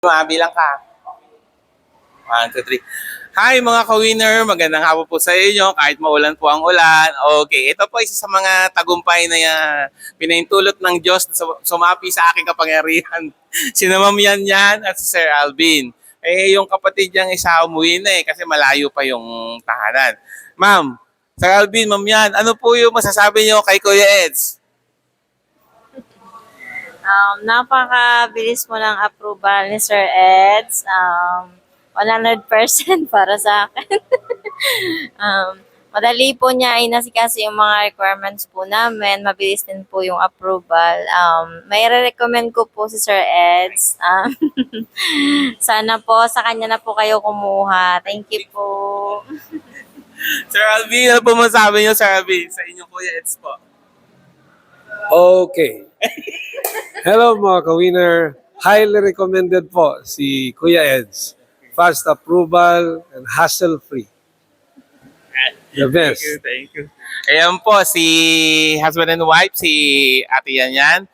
Bilang ka. 1, 2, 3. Hi mga ka-winner, magandang hapon po sa inyo kahit maulan po ang ulan. Okay, ito po isa sa mga tagumpay na pinahintulot ng Diyos na sumapi sa aking kapangyarihan. Sina Ma'am Yan at si Sir Alvin. Yung kapatid niyang isa umuwi na kasi malayo pa yung tahanan. Ma'am, Sir Alvin, Ma'am Yan, ano po yung masasabi niyo kay Kuya Eds? Napakabilis mo ng approval ni Sir Eds. 100% para sa akin. Madali po niya inasikaso yung mga requirements po namin. Mabilis din po yung approval. May recommend ko po si Sir Eds. Sana po sa kanya na po kayo kumuha. Thank you po. Sir Alvin, ano po masasabi niyo, Sir Alvin, sa inyo Kuya Eds po? Okay. Hello mga ka-winner. Highly recommended po si Kuya Eds. Fast approval and hassle-free. The best. Thank you. Ayan po, si husband and wife, si Ate Yan,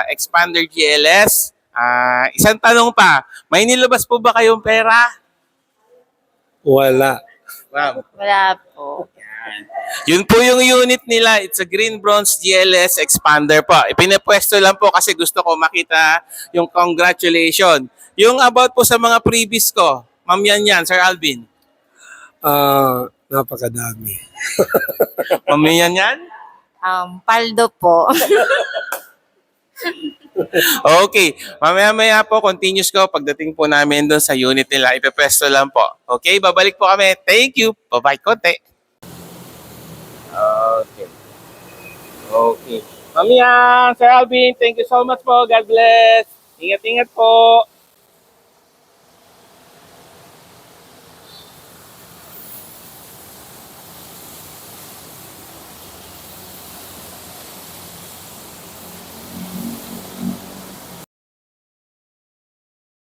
Expander GLS. Isang tanong pa, may nilabas po ba kayong pera? Wala. Wow. Wala po. Yun po yung unit nila. It's a Green Bronze GLS Expander po. Ipinapwesto lang po kasi gusto ko makita yung congratulations. Yung about po sa mga previous ko, Ma'am Yan, Sir Alvin. Napakadami. Ma'am Yan? Paldo po. Okay. Mamaya-maya po, continuous ko. Pagdating po namin doon sa unit nila, ipipwesto lang po. Okay, babalik po kami. Thank you. Bye-bye konti. Okay. Okay. Ma'am Yan, Sir Alvin, thank you so much po. God bless. Ingat-ingat po.